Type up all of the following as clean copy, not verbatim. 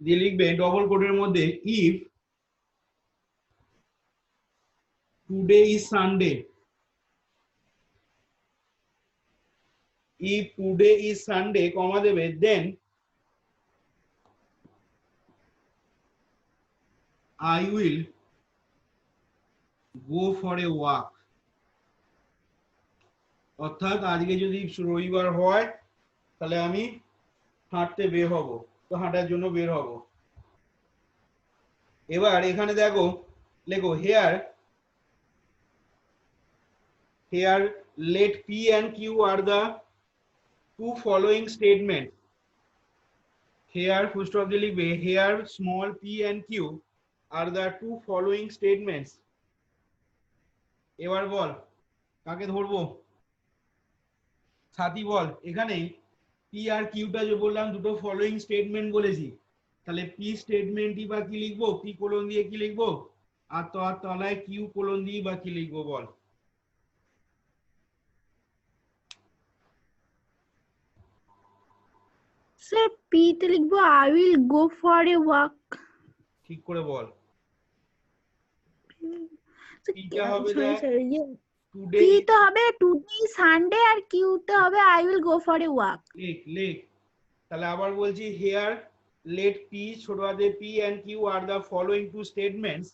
দিয়ে লিখবে ডবল কোটের মধ্যে if today is Sunday, if today is Sunday, comma দেবে, then I will go for a walk. অর্থাৎ আজকে যদি রবিবার হয় তাহলে আমি হাঁটতে বের হব, তো হাঁটার জন্য বের হব। এবার এখানে দেখো লেখো here let P and Q are the two following statements. Here full stop দিয়ে লিখবে here small p and q are the two following statements. এবার বল কাকে ধরবো? সাথী বল। এখানে পি আর কিউটা যে বললাম দুটো ফলোইং স্টেটমেন্ট বলেছি, তাহলে পি স্টেটমেন্টই বা কি লিখবো, পি কোলন দিয়ে কি লিখবো, আর তলায় কিউ কোলন দিয়ে বা কি লিখবো বল? স্যার পি তে লিখবো I will go for a walk. ঠিক করে বল। পিটা হবে টুডে, পি তো হবে টুডে সানডে আর কিউ তে হবে I will go for a walk. লিখ। তাহলে আবার বলছি হিয়ার লেট পি ছোট হাতে P and Q are the following two statements,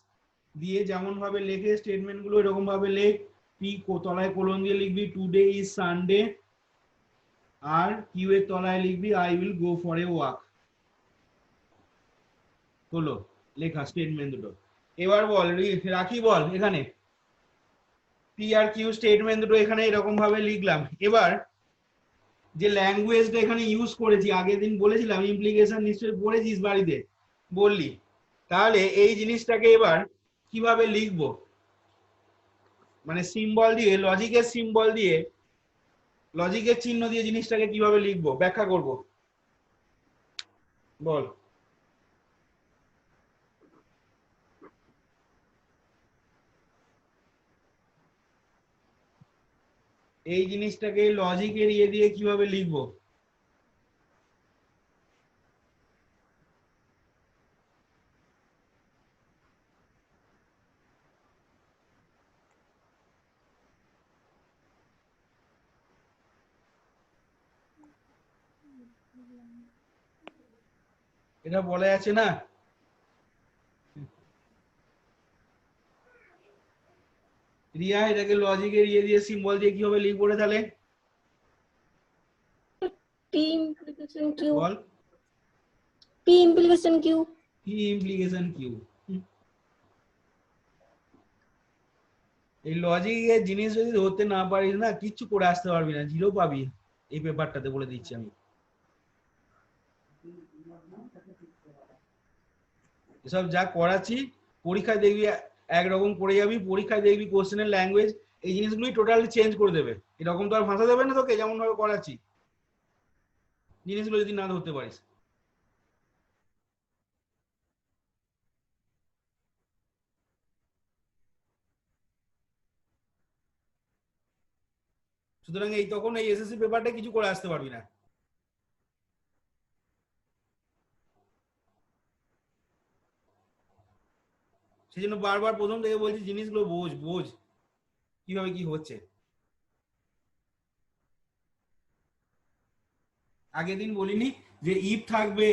দিয়ে যেমন ভাবে লেখে স্টেটমেন্ট গুলো এরকম ভাবে লেখ। পি তলায় কোলন দিয়ে লিখবি টুডে ইজ সানডে, আর কিউ এর তলায় লিখবি I will go for a walk. হলো লেখা স্টেটমেন্ট দুটো। এবার বল রাখি বল এখানে পি আর কিউ স্টেটমেন্ট দুটো এখানে এরকম ভাবে লিখলাম। এবার যে ল্যাঙ্গুয়েজটা এখানে ইউজ করেছি, আগের দিন বলেছিলাম ইমপ্লিকেশন নিশ্চয়ই পড়েছিস বাড়িতে, বললি, তাহলে এই জিনিসটাকে এবার কিভাবে লিখবো, মানে সিম্বল দিয়ে, লজিকের সিম্বল দিয়ে, লজিকের চিহ্ন দিয়ে জিনিসটাকে কিভাবে লিখবো ব্যাখ্যা করব বল। এই জিনিসটাকে লজিকের ইয়ে দিয়ে কিভাবে লিখবো? এটা বলা আছে না, রিয়া এটাকে লজিকের ইয়ে দিয়ে সিম্বল দিয়ে কিভাবে লিখবো রে তাহলে পি ইমপ্লিকেশন কিউ, বল। P implication Q, P implication Q. এই লজিকের জিনিস যদি ধরতে না পারিস না কিচ্ছু করে আসতে পারবি না, জিরো পাবি এই পেপারটাতে, বলে দিচ্ছি আমি। এসব যা করাচ্ছি পরীক্ষায় দেখবি একরকম করে যাবি, পরীক্ষায় দেখবি কোশ্চেনের ল্যাঙ্গুয়েজ এই জিনিসগুলোই টোটালি চেঞ্জ করে দেবে। এরকম তো আর ভাষা দেবে না তোকে যেমন ভাবে করাচ্ছি, জিনিসগুলো যদি না ধরতে পারিস। সুতরাং এই তখন এই এসএসসি পেপারটা কিছু করে আসতে পারবি না। সেই জন্য বারবার প্রথম থেকে বলছি জিনিসগুলো বোঝ কিভাবে কি হচ্ছে। আগের দিন বলিনি যে ইফ থাকবে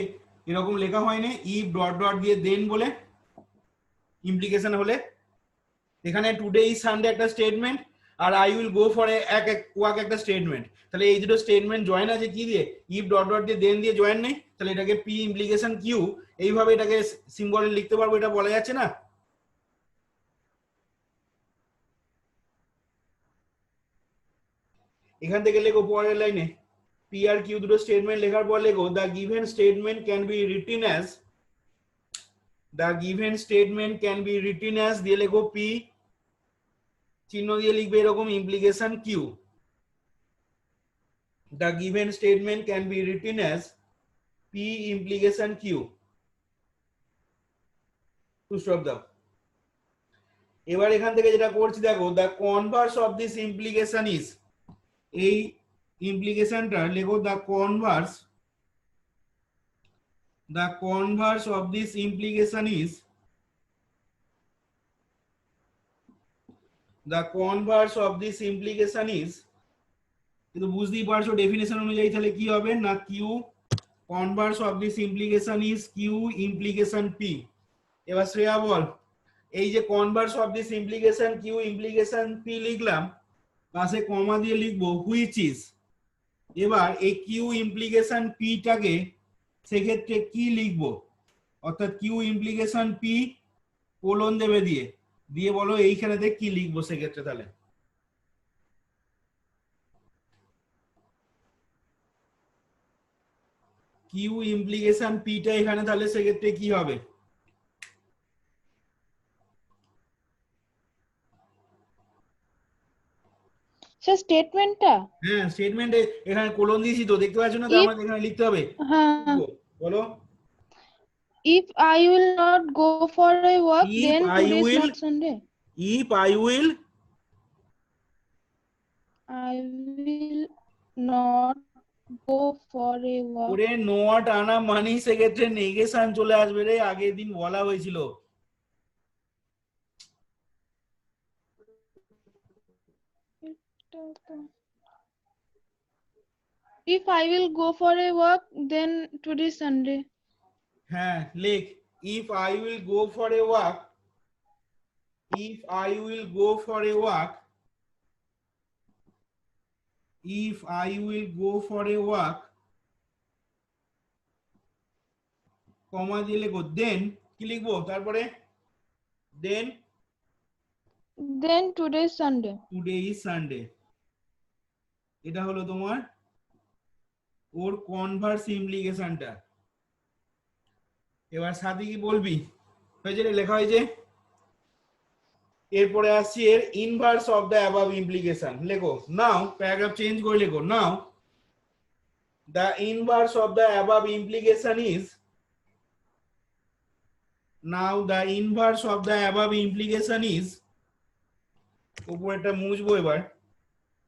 এরকম লেখা হয়নি, ইফ ডট ডট দিয়ে দেন বলে ইমপ্লিকেশন হলে। এখানে টুডে ইজ সানডে একটা স্টেটমেন্ট, আর I will go for a walk একটা স্টেটমেন্ট। তাহলে এই দুটো স্টেটমেন্ট জয়েন আছে কি দিয়ে, ইফ ডট ডট দিয়ে দেন দিয়ে জয়েন নেই, তাহলে এটাকে পি ইমপ্লিকেশন কিউ এইভাবে এটাকে সিম্বলে লিখতে পারবো, এটা বলা যাচ্ছে না। এখান থেকে লেখো পরের লাইনে পি আর কিউ দুটো স্টেটমেন্ট লেখার পর লেখো the given statement can be written as, the given statement can be written as দিয়ে লেখো পি চিহ্ন দিয়ে লিখবে এরকম implication Q. The given statement can be written as P implication Q. To stop দাও। এবার এখান থেকে যেটা করছি দেখো, the converse of this implication is, এই ইমপ্লিকেশনটা লেখো the converse the converse of this implication is কিন্তু বুঝতেই পারছো ডেফিনেশন অনুযায়ী তাহলে কি হবে না Q converse of this implication is Q implication P. এবার শ্রেয়া বল এই যে converse of this implication Q implication P লিখলাম, পাশে কমা দিয়ে লিখবো হুইচ ইজ। এবার এই কিউ ইমপ্লিকেশন পিটাকে সেক্ষেত্রে কি লিখবো, অর্থাৎ কিউ ইমপ্লিকেশন পি কোলন দেবে দিয়ে দিয়ে বলো এইখানেতে কি লিখবো সেক্ষেত্রে। তাহলে কিউ ইমপ্লিকেশন পিটা এখানে তাহলে সেক্ষেত্রে কি হবে? স্যার স্টেটমেন্টটা, হ্যাঁ স্টেটমেন্টে এখানে কোলন দিয়েছি তো, দেখতে পাচ্ছ না তো? আমাদের এখানে লিখতে হবে। হ্যাঁ, বলো if I will not go for a walk If then I today is will- not Sunday. if I will I will not go for a walk. ওরে নট আনা মানেই সেক্ষেত্রে নেগেশন চলে আসবে রে, আগের দিন বলা হয়েছিল। If I will go for a walk then today is Sunday. হ্যাঁ লেখ if I will go for a walk, if I will go for a walk, if I will go for a walk, কমা দিয়ে লিখো দেন কি লিখবো তারপরে দেন Then today is Sunday. Today is Sunday. এটা হলো তোমার ওর কনভার্স ইমপ্লিকেশনটা। এবার সাথে কি বলবি হয়েছে রে, লেখা হয়েছে। এরপরে আসছি এর inverse of the above implication. লেখো নাও, প্যারাগ্রাফ চেঞ্জ করে লেখো now the inverse of the above implication is, now the inverse of the above implication is, উপরেরটা মুছবো এবার।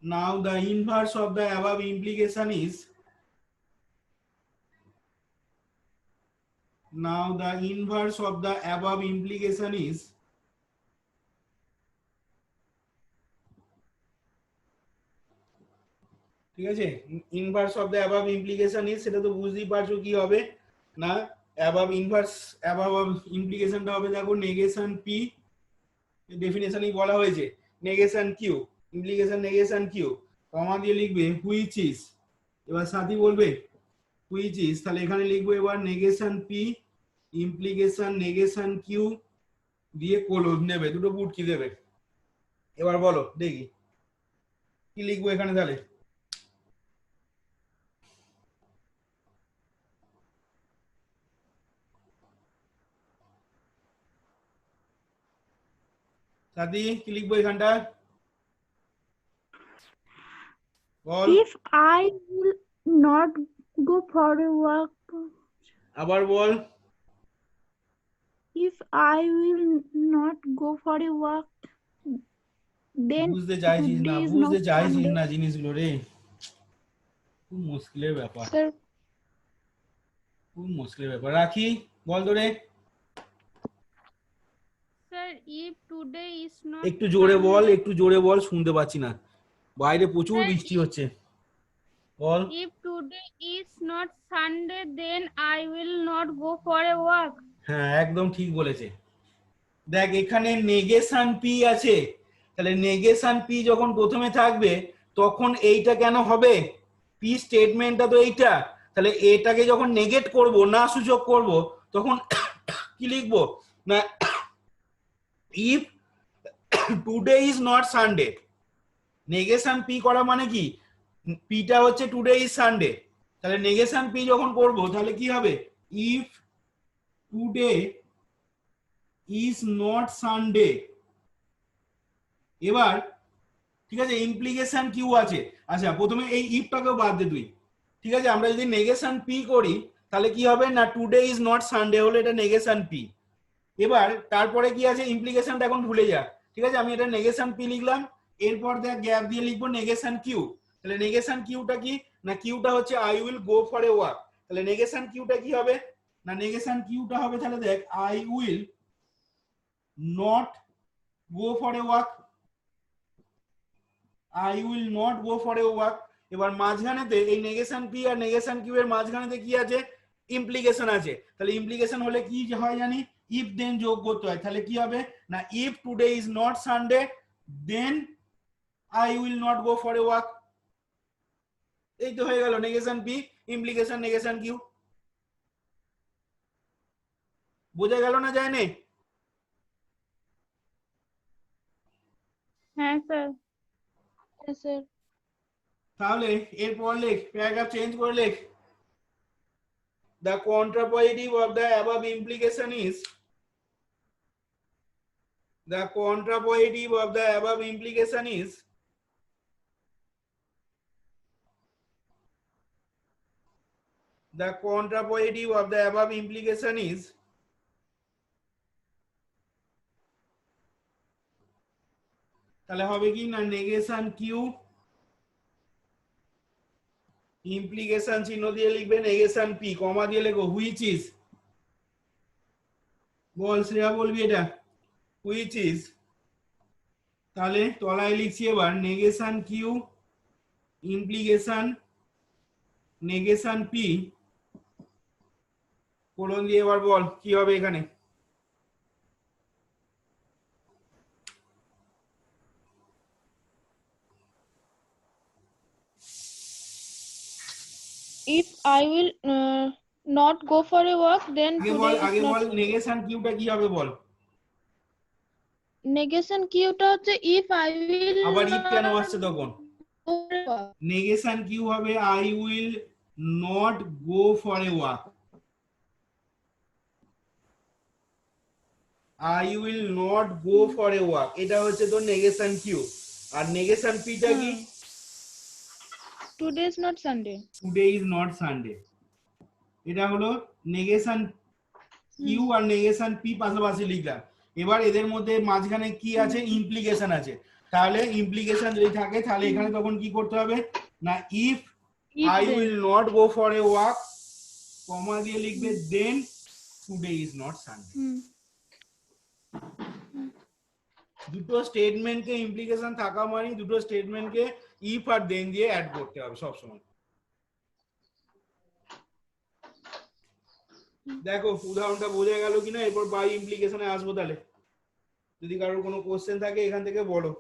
Now the inverse of the above implication is, now the inverse of the above implication is ঠিক আছে, inverse of the above implication is সেটা তো বুঝতেই পারছো কি হবে না। অ্যাবাভ ইনভার্স অ্যাবাভ ইমপ্লিকেশনটা হবে দেখো নেগেশন পি, ডেফিনেশনই বলা হয়েছে negation Q, implication negation Q, comma দিয়ে লিখবে হুইচ ইজ। এবার সাথী বলবে হুইচ ইজ, তাহলে এখানে লিখবো এবার negation P implication negation Q দিয়ে কোলন নেবে, দুটো বুটকি দেবে। এবার বলো দেখি কি লিখবো এখানে তাহলে। সাথী কি লিখবো এখানটা বল। If I will not go for a walk, আবার বল। if I will not go for a walk, then বুঝতে চাইছিস না, today is বুঝতে not চাইছিস Sunday. না জিনিসগুলো রে, খুব মুশকিলের ব্যাপার, Sir, খুব মুশকিলের ব্যাপার। রাখি বল তো রে, Sir, if today is not একটু জোরে বল, Sunday, একটু জোরে বল, শুনতে পাচ্ছি না, বাইরে প্রচুর Sir, বৃষ্টি হচ্ছে। বল if today is not Sunday, then I will not go for a walk. হ্যাঁ একদম ঠিক বলেছে। দেখ এখানে নেগেশন পি আছে, তাহলে নেগেশন পি যখন প্রথমে থাকবে তখন এইটা কেন হবে, পি স্টেটমেন্টটা তো এইটা, তাহলে এটাকে যখন নেগেট করব না সূচক করব তখন কি লিখবো না if today is not Sunday. Negation P করা মানে কি, পিটা হচ্ছে টুডে ইজ সানডে, তাহলে নেগেশন পি যখন করব তাহলে কি হবে if today is not Sunday. এবার ঠিক আছে ইমপ্লিকেশন কিউ আছে, আচ্ছা প্রথমে এই ইফটাকেও বাদ দে তুই, ঠিক আছে। আমরা যদি নেগেশন পি করি তাহলে কি হবে না টুডে ইজ নট সানডে হলো এটা নেগেশন পি। এবার তারপরে কি আছে ইমপ্লিকেশনটা এখন ভুলে যা, ঠিক আছে। আমি এটা নেগেশন পি লিখলাম, এরপর দেখ গ্যাপ দিয়ে লিখবো নেগেশন কিউ। তাহলে নেগেশন কিউটা কি না কিউটা হচ্ছে I will go for a walk, তাহলে নেগেশন কিউটা কি হবে না নেগেশন কিউটা হবে তাহলে দেখ I will not go for a walk, I will not go for a walk. এবার মাঝখানেতে এই negation P R negation Q এর মাঝখানেতে কি আছে, ইমপ্লিকেশন আছে। তাহলে ইমপ্লিকেশন হলে কি হয় জানি, ইফ দেন যোগ করতে হয়। তাহলে কি হবে না, if today is not Sunday then I will not go for a walk. এই তো হয়ে গেল negation P implication negation Q. বোঝা গেল না যায় না? হ্যাঁ স্যার। Yes, sir. তাহলে এরপর লেখ, প্যারাগ্রাফ চেঞ্জ করে লেখ। The contrapositive of the above implication is, the contrapositive of the above implication is the contrapositive of the above implication is তাহলে হবে কি না নেগেশন কিউ ইমপ্লিকেশন চিহ্ন দিয়ে লিখবে নেগেশন পি কমা দিয়ে লেখো হুইচ ইজ, বল শ্রেয়া বলবি এটা, হুইচ ইজ। তাহলে তলায় লিখছি এবার negation Q implication negation P colon দিয়ে এবার বল কি হবে এখানে। If I will not go for a walk, then আগে today is বল not. নেগেশন কিউটা কি হবে বল। Negation কিউটা হচ্ছে if I will আবার ইফ কেন not আসছে তখন? go for a walk. Negation Q হবে I will not go for a walk, I will not go for a walk, এটা হচ্ছে তোর নেগেশন কিউ। আর নেগেশন পিটা কি, Today is not Sunday. Today is not Sunday. এটা হলো negation Q R negation P পাশাপাশি লিখলাম। এবার এদের মধ্যে মাঝখানে কি আছে, ইমপ্লিকেশন আছে। তাহলে ইমপ্লিকেশন যদি থাকে তাহলে এখানে তখন কি করতে হবে না, if If I then. Will not go for a walk comma দিয়ে লিখবে then today is not Sunday. দুটো স্টেটমেন্টকে ইমপ্লিকেশন থাকা মানে দুটো স্টেটমেন্টকে ইফ আর দেন দিয়ে অ্যাড করতে হবে সব সময়। দেখো উদাহরণটা বোঝা গেল কিনা, এরপর বাই ইমপ্লিকেশনে আসবো। তাহলে যদি কারোর কোনো কোশ্চেন থাকে এখান থেকে বলো।